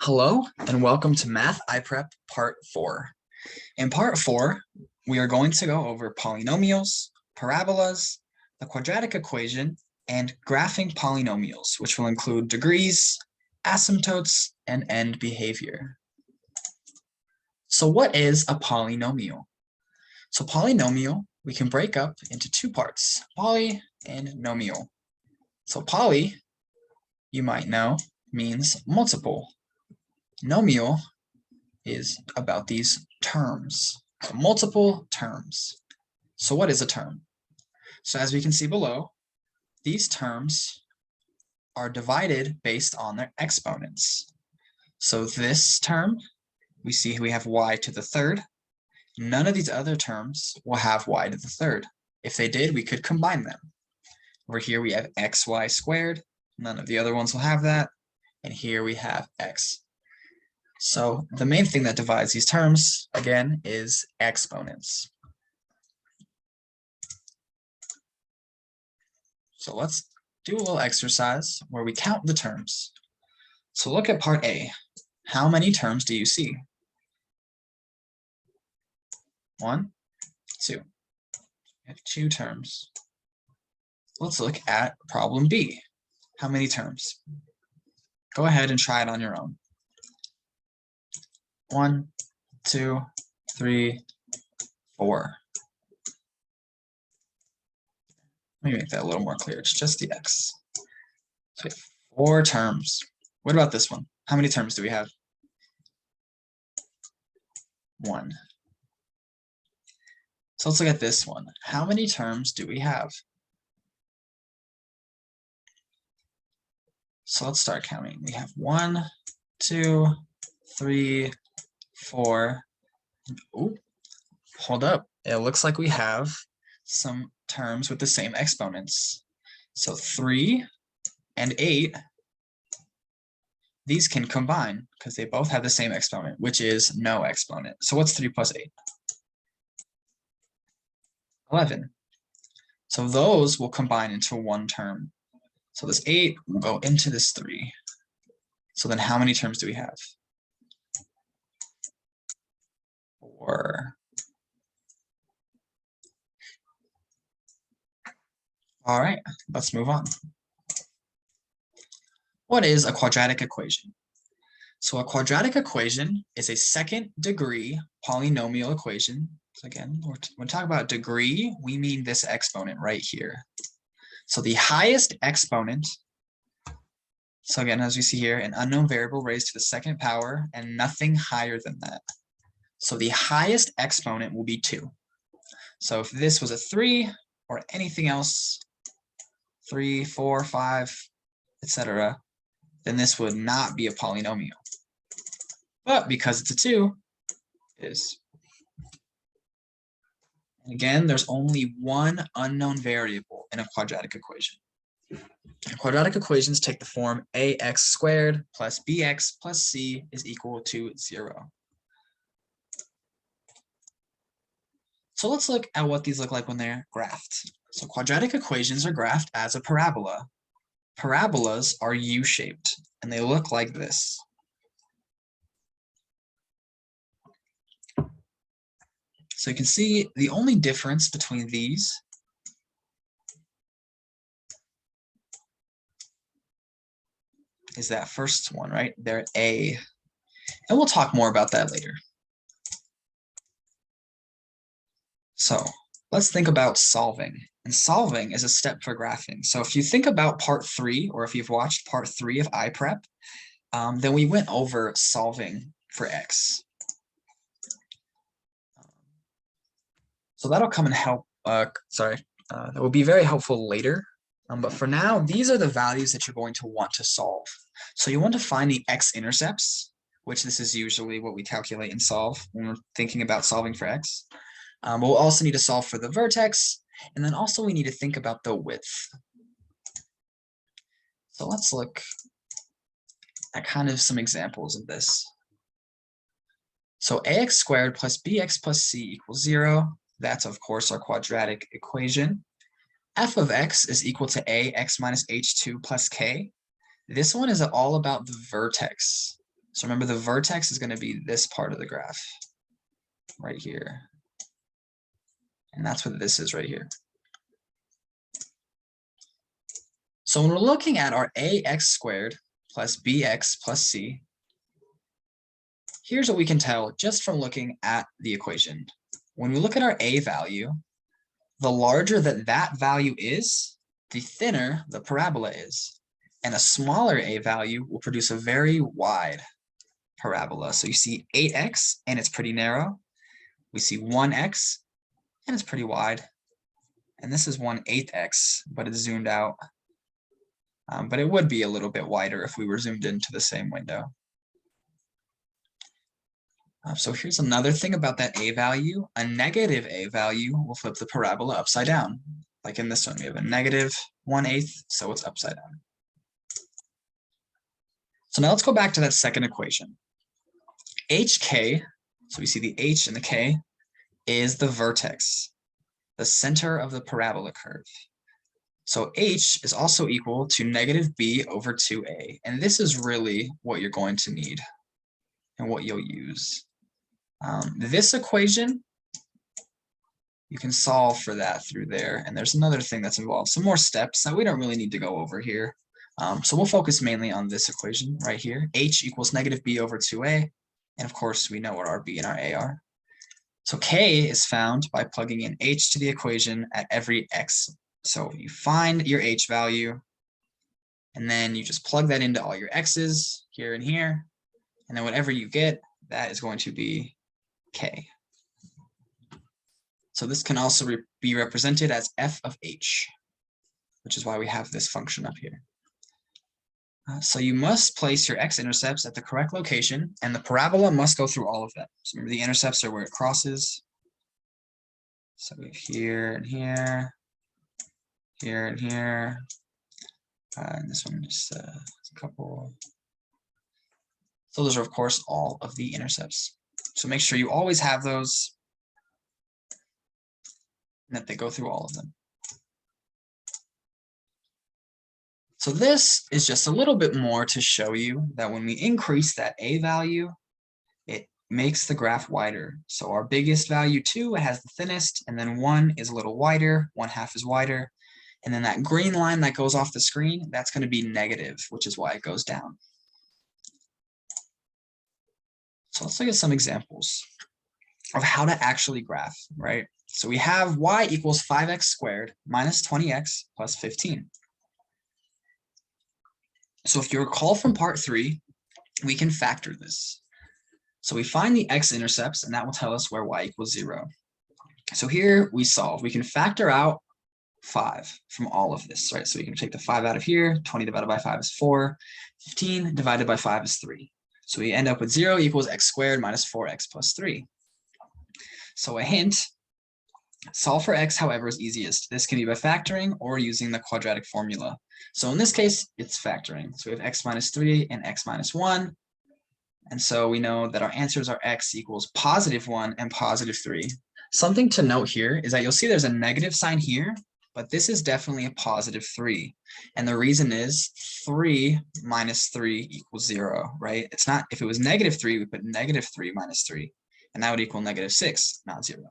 Hello and welcome to Math IPREP Part 4. In Part 4, we are going to go over polynomials, parabolas, the quadratic equation, and graphing polynomials, which will include degrees, asymptotes, and end behavior. So what is a polynomial? So polynomial, we can break up into two parts, poly and nomial. So poly, you might know, means multiple. Nomial is about these terms, so multiple terms. So what is a term? So as we can see below, these terms are divided based on their exponents. So this term, we see we have y to the third. None of these other terms will have y to the third. If they did, we could combine them. Over here we have xy squared. None of the other ones will have that. And here we have x. So the main thing that divides these terms, again, is exponents. So let's do a little exercise where we count the terms. So look at part A. How many terms do you see? 1, 2. We have 2 terms. Let's look at problem B. How many terms? Go ahead and try it on your own. 1, 2, 3, 4. Let me make that a little more clear. It's just the x. So we have 4 terms. What about this one? How many terms do we have? 1. So let's look at this one. How many terms do we have? So let's start counting. We have 1, 2, 3, 4. Ooh, hold up. It looks like we have some terms with the same exponents. So 3 and 8, these can combine because they both have the same exponent, which is no exponent. So what's 3 plus 8? 11. So those will combine into one term. So this 8 will go into this 3. So then how many terms do we have? 4. All right, let's move on. What is a quadratic equation? So a quadratic equation is a second-degree polynomial equation. So again, when we talk about degree, we mean this exponent right here. So the highest exponent, so again, as we see here, an unknown variable raised to the second power and nothing higher than that. So the highest exponent will be 2. So if this was a 3 or anything else, 3, 4, 5, etc., then this would not be a polynomial. But because it's a 2, it is. And again, there's only one unknown variable in a quadratic equation. And quadratic equations take the form ax squared plus bx plus c is equal to 0. So let's look at what these look like when they're graphed. So quadratic equations are graphed as a parabola. Parabolas are U-shaped, and they look like this. So you can see the only difference between these is that first one, right? They're A. And we'll talk more about that later. So let's think about solving. And solving is a step for graphing. So if you think about part 3, or if you've watched part 3 of IPREP, then we went over solving for x. So that'll come and help, that will be very helpful later. But for now, these are the values that you're going to want to solve. So you want to find the x-intercepts, which this is usually what we calculate and solve when we're thinking about solving for x. But we'll also need to solve for the vertex, and then also we need to think about the width. So let's look at kind of some examples of this. So ax squared plus bx plus c equals 0. That's, of course, our quadratic equation. F of x is equal to ax minus h2 plus k. This one is all about the vertex. So remember, the vertex is going to be this part of the graph right here. And that's what this is right here. So when we're looking at our ax squared plus bx plus c, here's what we can tell just from looking at the equation. When we look at our a value, the larger that value is, the thinner the parabola is. And a smaller a value will produce a very wide parabola. So you see 8x, and it's pretty narrow. We see 1x, and it's pretty wide. And this is 1/8x, but it's zoomed out. But it would be a little bit wider if we were zoomed into the same window. So here's another thing about that a value. A negative a value will flip the parabola upside down. Like in this one, we have a negative 1/8, so it's upside down. So now let's go back to that second equation. HK, so we see the H and the K, is the vertex, the center of the parabola curve. So H is also equal to negative b over 2a. And this is really what you're going to need and what you'll use. This equation, you can solve for that through there. And there's another thing that's involved, some more steps that we don't really need to go over here. So we'll focus mainly on this equation right here. H equals negative b over 2a. And of course, we know what our b and our a are. So k is found by plugging in h to the equation at every x. So you find your h value, and then you just plug that into all your x's here and here. And then whatever you get, that is going to be k. So this can also be represented as f of h, which is why we have this function up here. So you must place your x-intercepts at the correct location, and the parabola must go through all of them. So remember, the intercepts are where it crosses. So we have here and here, here and here, and this one just a couple. So those are, of course, all of the intercepts. So make sure you always have those, and that they go through all of them. So this is just a little bit more to show you that when we increase that a value, it makes the graph wider. So our biggest value 2, it has the thinnest, and then 1 is a little wider, 1/2 is wider. And then that green line that goes off the screen, that's going to be negative, which is why it goes down. So let's look at some examples of how to actually graph, right? So we have y equals 5x squared minus 20x plus 15. So if you recall from part 3, we can factor this. So we find the x-intercepts, and that will tell us where y equals 0. So here we solve. We can factor out 5 from all of this, right? So we can take the 5 out of here. 20 divided by 5 is 4. 15 divided by 5 is 3. So we end up with 0 equals x squared minus 4x plus 3. So a hint, solve for x, however, is easiest. This can be by factoring or using the quadratic formula. So in this case, it's factoring. So we have x minus 3 and x minus 1. And so we know that our answers are x equals positive 1 and positive 3. Something to note here is that you'll see there's a negative sign here, but this is definitely a positive 3. And the reason is 3 minus 3 equals 0, right? It's not, if it was negative 3, we put negative 3 minus 3, and that would equal negative 6, not 0.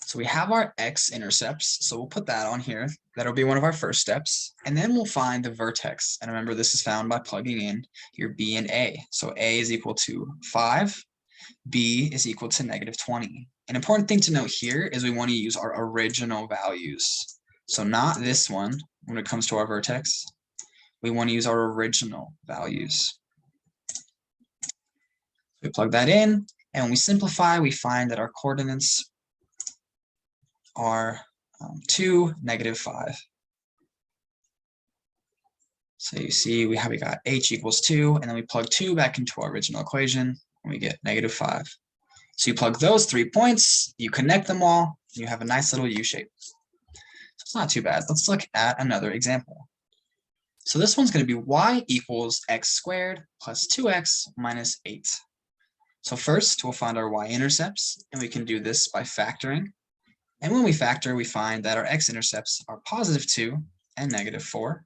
So we have our x-intercepts, so we'll put that on here. That'll be one of our first steps. And then we'll find the vertex. And remember, this is found by plugging in your b and a. So a is equal to 5, b is equal to negative 20. An important thing to note here is we want to use our original values. So not this one when it comes to our vertex. We want to use our original values. We plug that in, and when we simplify, we find that our coordinates are 2, negative 5. So you see we got h equals 2, and then we plug 2 back into our original equation, and we get negative 5. So you plug those 3 points, you connect them all, and you have a nice little U shape. So it's not too bad. Let's look at another example. So this one's going to be y equals x squared plus 2x minus 8. So first, we'll find our y-intercepts, and we can do this by factoring. And when we factor, we find that our x-intercepts are positive 2 and negative 4.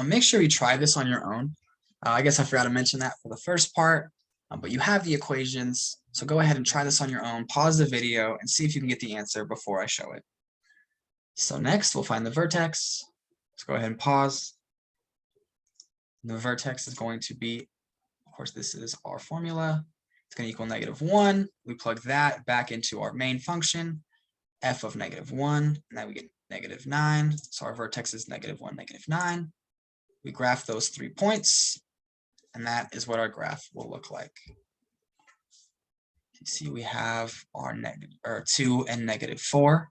Make sure you try this on your own. I guess I forgot to mention that for the first part, but you have the equations. So go ahead and try this on your own. Pause the video and see if you can get the answer before I show it. So next, we'll find the vertex. Let's go ahead and pause. The vertex is going to be, of course, this is our formula. It's going to equal -1. We plug that back into our main function, f of -1, and then we get -9. So our vertex is -1, -9. We graph those 3 points, and that is what our graph will look like. You see, we have our 2 and -4.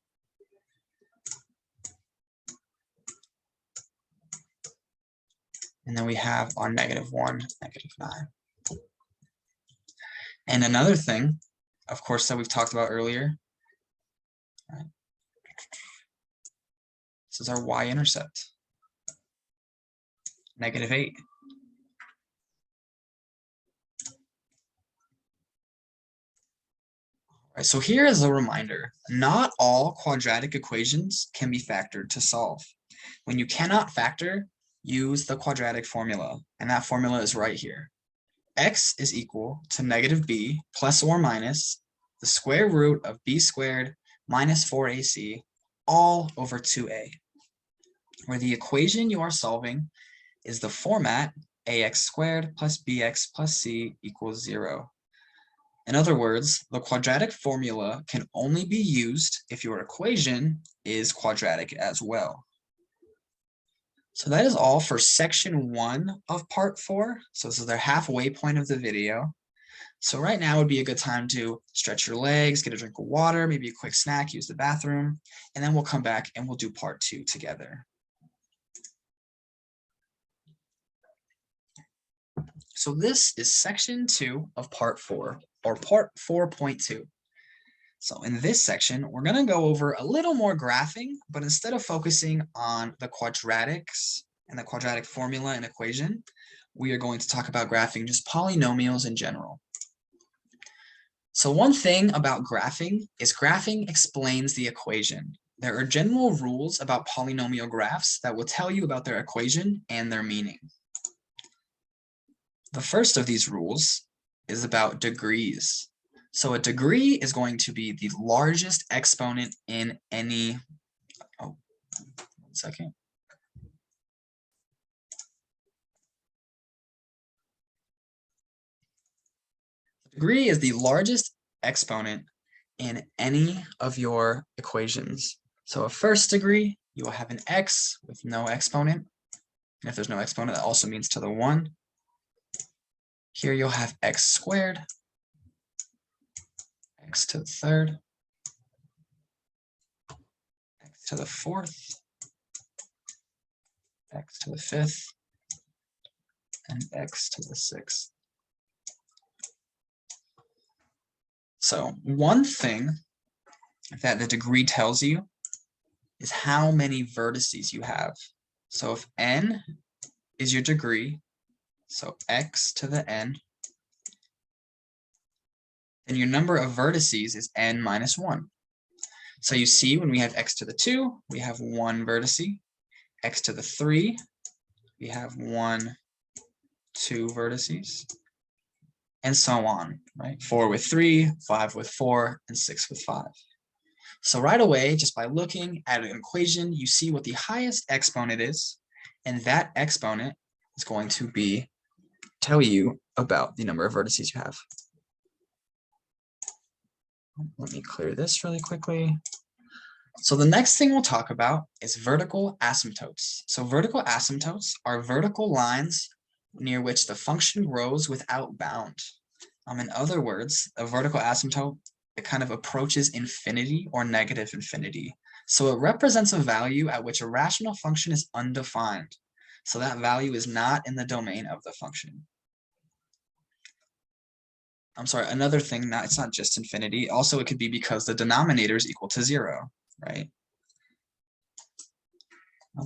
And then we have our -1, -9. And another thing, of course, that we've talked about earlier, right? This is our y-intercept, -8. All right, so here is a reminder, not all quadratic equations can be factored to solve. When you cannot factor, use the quadratic formula, and that formula is right here. X is equal to -b plus or minus the square root of b squared minus 4ac all over 2a, where the equation you are solving is the format ax squared plus bx plus c equals 0. In other words, the quadratic formula can only be used if your equation is quadratic as well. So that is all for section 1 of part 4. So this is the halfway point of the video. So right now would be a good time to stretch your legs, get a drink of water, maybe a quick snack, use the bathroom, and then we'll come back and we'll do part 2 together. So this is section 2 of part 4, or part 4.2. So in this section, we're going to go over a little more graphing, but instead of focusing on the quadratics and the quadratic formula and equation, we are going to talk about graphing just polynomials in general. So one thing about graphing is graphing explains the equation. There are general rules about polynomial graphs that will tell you about their equation and their meaning. The first of these rules is about degrees. So a degree is going to be the largest exponent in any, oh, 1 second. Degree is the largest exponent in any of your equations. So a first degree, you will have an x with no exponent. And if there's no exponent, that also means to the 1. Here you'll have x squared, x to the 3rd, x to the 4th, x to the 5th, and x to the 6th. So one thing that the degree tells you is how many vertices you have. So if n is your degree, so x to the n, then your number of vertices is n minus 1. So you see when we have x to the 2, we have 1 vertice, x to the 3, we have 1, 2 vertices, and so on, right? 4 with 3, 5 with 4, and 6 with 5. So right away, just by looking at an equation, you see what the highest exponent is, and that exponent is going to tell you about the number of vertices you have. Let me clear this really quickly. So the next thing we'll talk about is vertical asymptotes. So vertical asymptotes are vertical lines near which the function grows without bound. In other words, a vertical asymptote, it kind of approaches infinity or negative infinity. So it represents a value at which a rational function is undefined. So that value is not in the domain of the function. I'm sorry, another thing, it's not just infinity. Also, it could be because the denominator is equal to 0, right?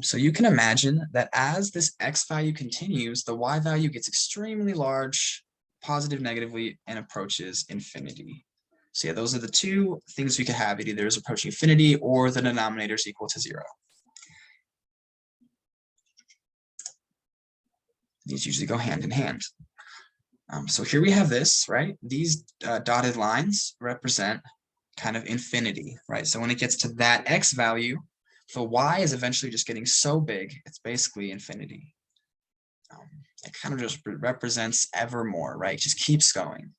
So you can imagine that as this x value continues, the y value gets extremely large, positive, negatively, and approaches infinity. So yeah, those are the two things we could have. It either is approaching infinity or the denominator is equal to 0. These usually go hand in hand. So here we have this, right? These dotted lines represent kind of infinity, right? So when it gets to that x value, the y is eventually just getting so big, it's basically infinity. It kind of just represents ever more, right? It just keeps going.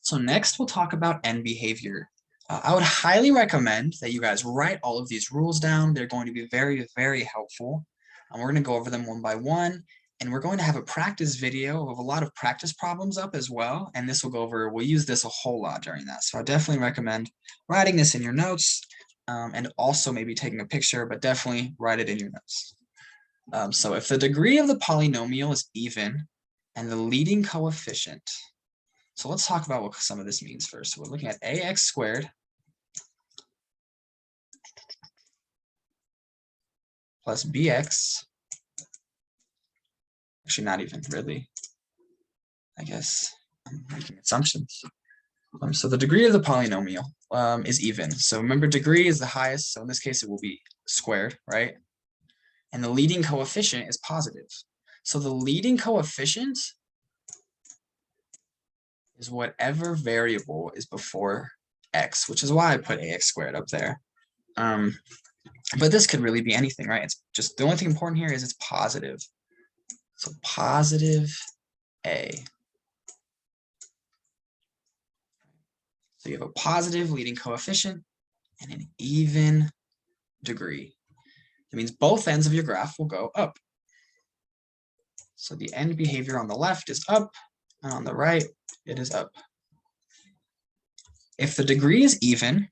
So next we'll talk about end behavior. I would highly recommend that you guys write all of these rules down. They're going to be very, very helpful. We're going to go over them one by one. And we're going to have a practice video of a lot of practice problems up as well. And this will go over, we'll use this a whole lot during that. So I definitely recommend writing this in your notes and also maybe taking a picture, but definitely write it in your notes. So if the degree of the polynomial is even and the leading coefficient, so let's talk about what some of this means first. So we're looking at ax squared plus bx. Actually, not even really. I guess I'm making assumptions. So the degree of the polynomial is even. So remember, degree is the highest. So in this case, it will be squared, right? And the leading coefficient is positive. So the leading coefficient is whatever variable is before x, which is why I put ax squared up there. But this could really be anything, right? It's just the only thing important here is it's positive. So positive a. So you have a positive leading coefficient and an even degree. That means both ends of your graph will go up. So the end behavior on the left is up, and on the right, it is up. If the degree is even,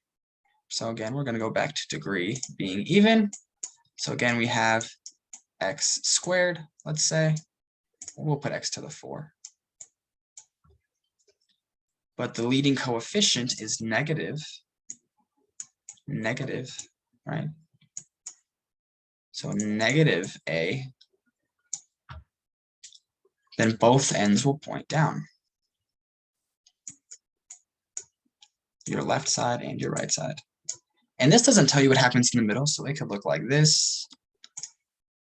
so again, we're going to go back to degree being even. So again, we have x squared, let's say. We'll put x to the 4. But the leading coefficient is negative, right? So negative a, then both ends will point down. Your left side and your right side. And this doesn't tell you what happens in the middle, so it could look like this.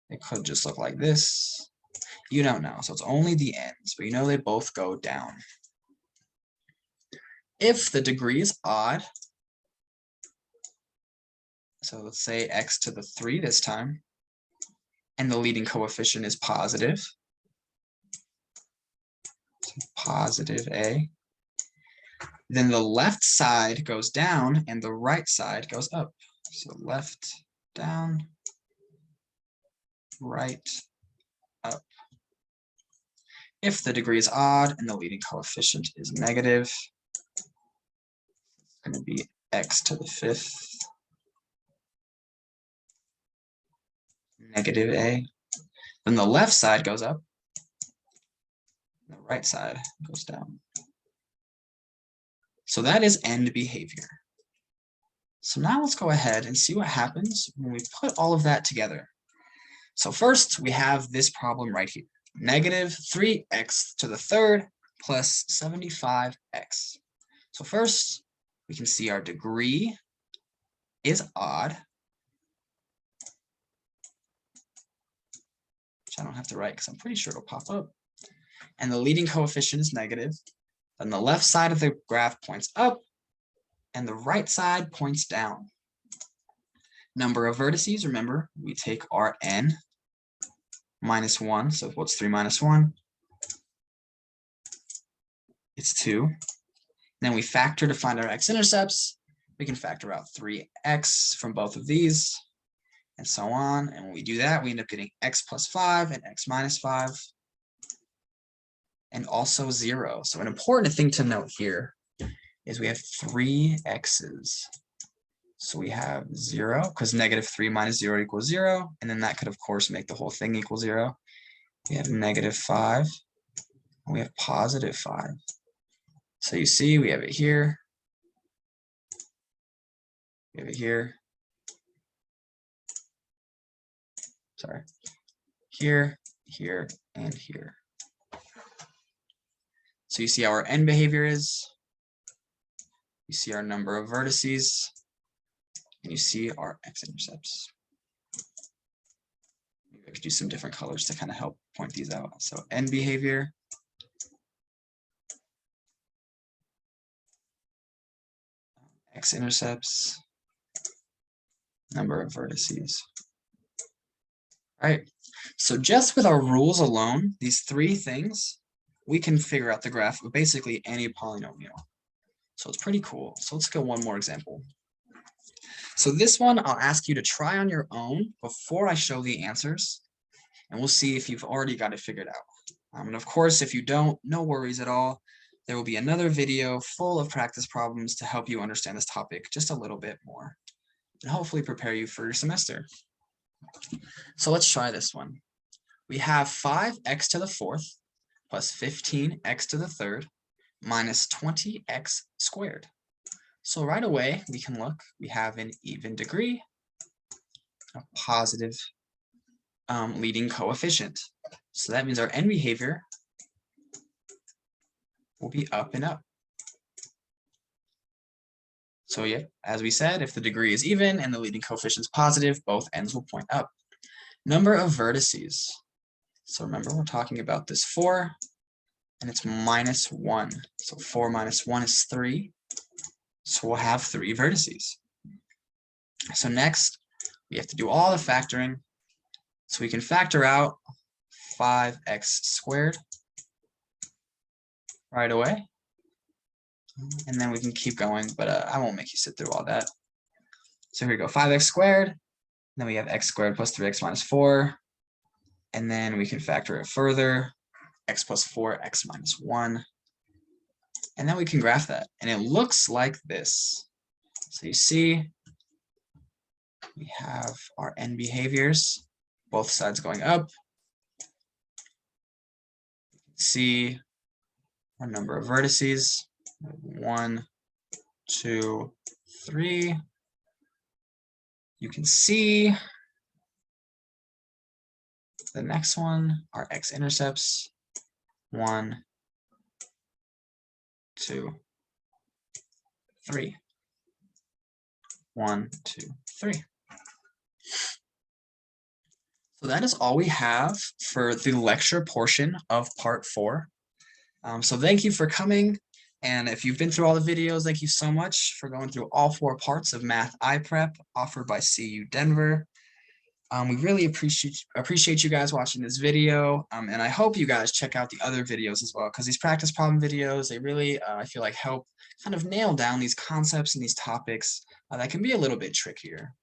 It could just look like this. You don't know, so it's only the ends, but you know they both go down. If the degree is odd, so let's say x to the 3 this time, and the leading coefficient is positive, so positive a, then the left side goes down and the right side goes up. So left down, right up. If the degree is odd and the leading coefficient is negative, it's going to be x to the 5th, negative a. Then the left side goes up, and the right side goes down. So that is end behavior. So now let's go ahead and see what happens when we put all of that together. So first, we have this problem right here. Negative 3x to the 3rd plus 75x. So first, we can see our degree is odd, which I don't have to write because I'm pretty sure it'll pop up. And the leading coefficient is negative. Then the left side of the graph points up, and the right side points down. Number of vertices, remember, we take our n minus 1. So what's 3 minus 1? It's 2. Then we factor to find our x-intercepts. We can factor out 3x from both of these, and so on. And when we do that, we end up getting x plus 5 and x minus 5, and also 0. So an important thing to note here is we have 3 x's. So we have 0, because negative 3 minus 0 equals 0. And then that could, of course, make the whole thing equal 0. We have negative 5. And we have positive 5. So you see, we have it here. We have it here. Sorry. Here, here, and here. So you see how our end behavior is. You see our number of vertices. And you see our x-intercepts. I could use some different colors to kind of help point these out. So end behavior. X-intercepts. Number of vertices. All right, so just with our rules alone, these three things, we can figure out the graph of basically any polynomial. So it's pretty cool. So let's go one more example. So this one, I'll ask you to try on your own before I show the answers, and we'll see if you've already got it figured out. And of course, if you don't, no worries at all. There will be another video full of practice problems to help you understand this topic just a little bit more, and hopefully prepare you for your semester. So let's try this one. We have 5x to the fourth plus 15x to the third minus 20x squared. So right away, we can look, we have an even degree, a positive leading coefficient. So that means our end behavior will be up and up. So yeah, as we said, if the degree is even and the leading coefficient is positive, both ends will point up. Number of vertices. So remember, we're talking about this 4, and it's minus 1. So 4 minus 1 is 3. So we'll have 3 vertices. So next, we have to do all the factoring. So we can factor out 5x squared right away. And then we can keep going, but I won't make you sit through all that. So here we go, 5x squared. Then we have x squared plus 3x minus 4. And then we can factor it further, x plus 4, x minus 1. And then we can graph that. And it looks like this. So you see, we have our end behaviors, both sides going up. You can see our number of vertices, 1, 2, 3. You can see the next one, our x-intercepts, 1, 2, 3. 1, 2, 3. So that is all we have for the lecture portion of part 4. So thank you for coming. And if you've been through all the videos, thank you so much for going through all 4 parts of Math IPREP offered by CU Denver. We really appreciate you guys watching this video, and I hope you guys check out the other videos as well, because these practice problem videos, they really, I feel like, help kind of nail down these concepts and these topics that can be a little bit trickier.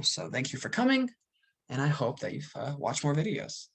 So thank you for coming, and I hope that you've watched more videos.